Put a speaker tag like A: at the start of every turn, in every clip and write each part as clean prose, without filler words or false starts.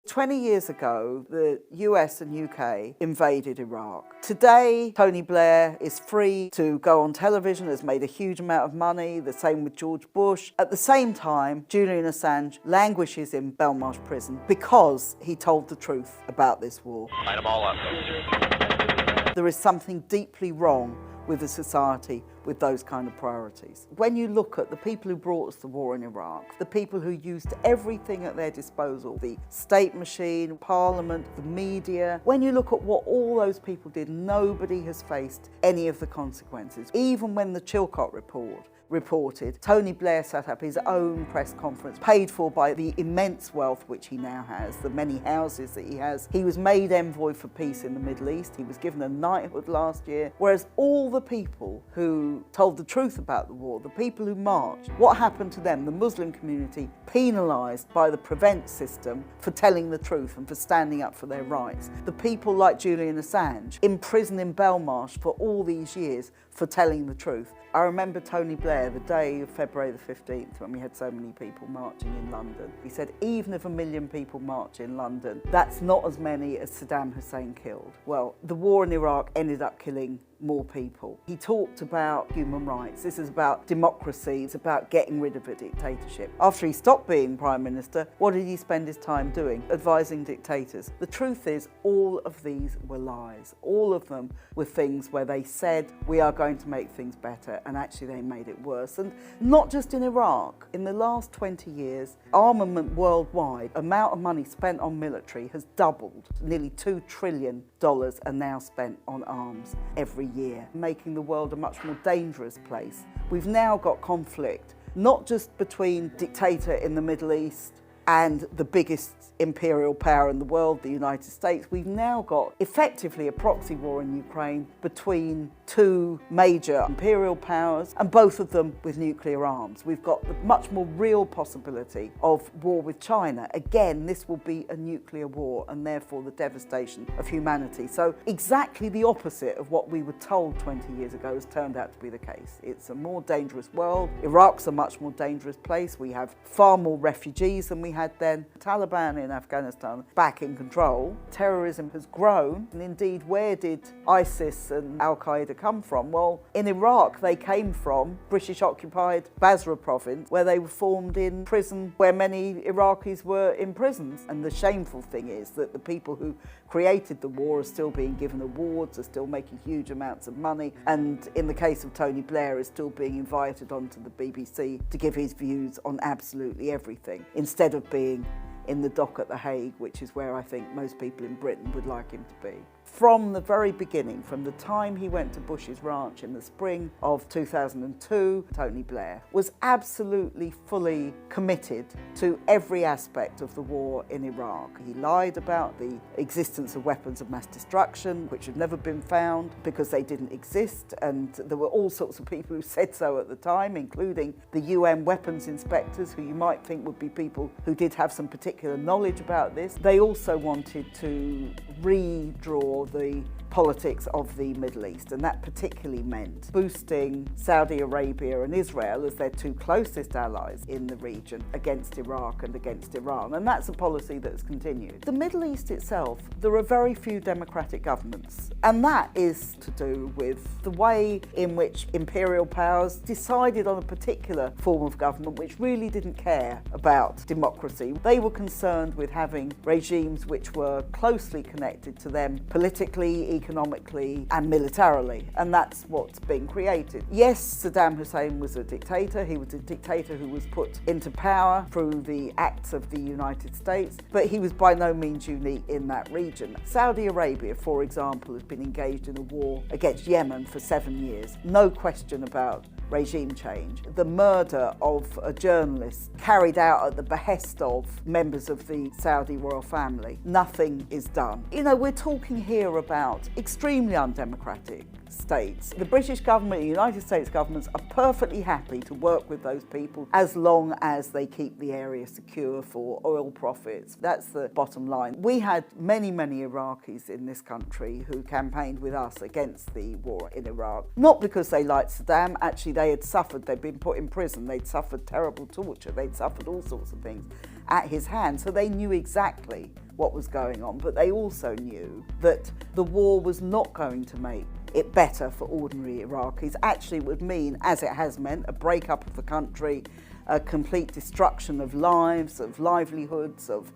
A: 20 years ago, the US and UK invaded Iraq. Today, Tony Blair is free to go on television, has made a huge amount of money, the same with George Bush. At the same time, Julian Assange languishes in Belmarsh prison because he told the truth about this war.
B: Light them all up.
A: There is something deeply wrong with a society with those kind of priorities. When you look at the people who brought us the war in Iraq, the people who used everything at their disposal, the state machine, parliament, the media, when you look at what all those people did, nobody has faced any of the consequences. Even when the Chilcot report reported, Tony Blair set up his own press conference, paid for by the immense wealth which he now has, the many houses that he has. He was made envoy for peace in the Middle East. He was given a knighthood last year. Whereas all the people who told the truth about the war, the people who marched, what happened to them? The Muslim community penalised by the PREVENT system for telling the truth and for standing up for their rights. The people like Julian Assange, imprisoned in Belmarsh for all these years for telling the truth. I remember Tony Blair, the day of February the 15th, when we had so many people marching in London. He said, even if 1 million people march in London, that's not as many as Saddam Hussein killed. Well, the war in Iraq ended up killing more people. He talked about human rights. This is about democracy. It's about getting rid of a dictatorship. After he stopped being Prime Minister, what did he spend his time doing? Advising dictators. The truth is, all of these were lies. All of them were things where they said, we are going to make things better, and actually they made it worse. And not just in Iraq. In the last 20 years, armament worldwide, amount of money spent on military has doubled. Nearly $2 trillion are now spent on arms every year, making the world a much more dangerous place. We've now got conflict, not just between dictator in the Middle East and the biggest imperial power in the world, the United States. We've now got effectively a proxy war in Ukraine between two major imperial powers, and both of them with nuclear arms. We've got the much more real possibility of war with China. Again, this will be a nuclear war and therefore the devastation of humanity. So exactly the opposite of what we were told 20 years ago has turned out to be the case. It's a more dangerous world. Iraq's a much more dangerous place. We have far more refugees than we had then. The Taliban in Afghanistan back in control. Terrorism has grown, and indeed, where did ISIS and Al-Qaeda come from? Well, in Iraq they came from British-occupied Basra province, where they were formed in prison where many Iraqis were imprisoned. And the shameful thing is that the people who created the war are still being given awards, are still making huge amounts of money, and in the case of Tony Blair is still being invited onto the BBC to give his views on absolutely everything, instead of being in the dock at The Hague, which is where I think most people in Britain would like him to be. From the very beginning, from the time he went to Bush's ranch in the spring of 2002, Tony Blair was absolutely fully committed to every aspect of the war in Iraq. He lied about the existence of weapons of mass destruction, which had never been found because they didn't exist, and there were all sorts of people who said so at the time, including the UN weapons inspectors, who you might think would be people who did have some particular knowledge about this. They also wanted to redraw the politics of the Middle East, and that particularly meant boosting Saudi Arabia and Israel as their two closest allies in the region against Iraq and against Iran, and that's a policy that has continued. The Middle East itself, there are very few democratic governments, and that is to do with the way in which imperial powers decided on a particular form of government which really didn't care about democracy. They were concerned with having regimes which were closely connected to them politically, economically and militarily, and that's what's been created. Yes, Saddam Hussein was a dictator. He was a dictator who was put into power through the acts of the United States, but he was by no means unique in that region. Saudi Arabia, for example, has been engaged in a war against Yemen for 7 years. No question about regime change. The murder of a journalist carried out at the behest of members of the Saudi royal family. Nothing is done. You know, we're talking here about extremely undemocratic states. The British government, the United States governments are perfectly happy to work with those people as long as they keep the area secure for oil profits. That's the bottom line. We had many, many Iraqis in this country who campaigned with us against the war in Iraq, not because they liked Saddam. Actually, they had suffered, they'd been put in prison, they'd suffered terrible torture, they'd suffered all sorts of things at his hands, so they knew exactly what was going on, but they also knew that the war was not going to make it better for ordinary Iraqis. Actually, it would mean, as it has meant, a breakup of the country, a complete destruction of lives, of livelihoods, of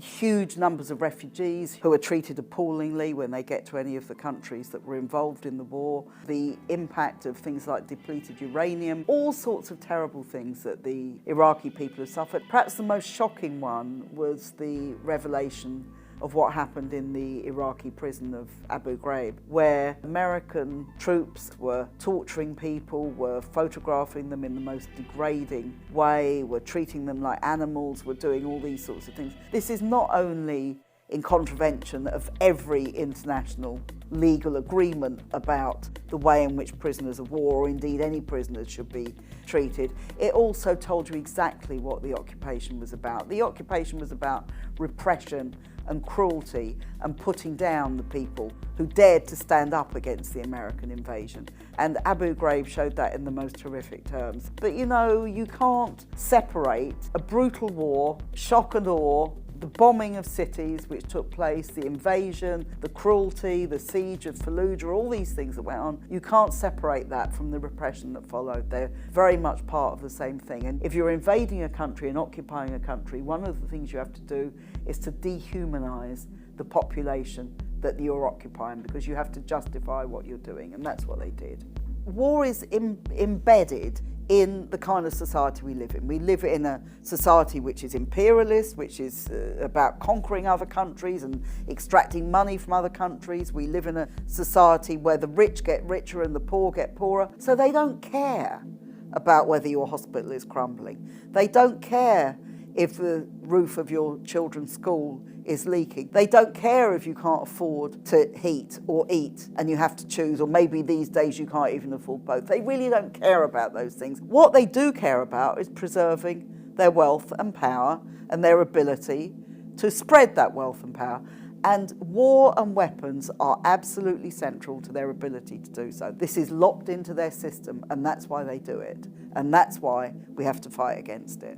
A: huge numbers of refugees who are treated appallingly when they get to any of the countries that were involved in the war, the impact of things like depleted uranium, all sorts of terrible things that the Iraqi people have suffered. Perhaps the most shocking one was the revelation of what happened in the Iraqi prison of Abu Ghraib, where American troops were torturing people, were photographing them in the most degrading way, were treating them like animals, were doing all these sorts of things. This is not only in contravention of every international legal agreement about the way in which prisoners of war, or indeed any prisoners, should be treated, it also told you exactly what the occupation was about. The occupation was about repression and cruelty and putting down the people who dared to stand up against the American invasion. And Abu Ghraib showed that in the most horrific terms. But you know, you can't separate a brutal war, shock and awe, the bombing of cities which took place, the invasion, the cruelty, the siege of Fallujah, all these things that went on, you can't separate that from the repression that followed. They're very much part of the same thing. And if you're invading a country and occupying a country, one of the things you have to do is to dehumanize the population that you're occupying, because you have to justify what you're doing, and that's what they did. War is embedded in the kind of society we live in. We live in a society which is imperialist, which is about conquering other countries and extracting money from other countries. We live in a society where the rich get richer and the poor get poorer. So they don't care about whether your hospital is crumbling. They don't care if the roof of your children's school is leaking. They don't care if you can't afford to heat or eat and you have to choose, or maybe these days you can't even afford both. They really don't care about those things. What they do care about is preserving their wealth and power and their ability to spread that wealth and power. And war and weapons are absolutely central to their ability to do so. This is locked into their system, and that's why they do it. And that's why we have to fight against it.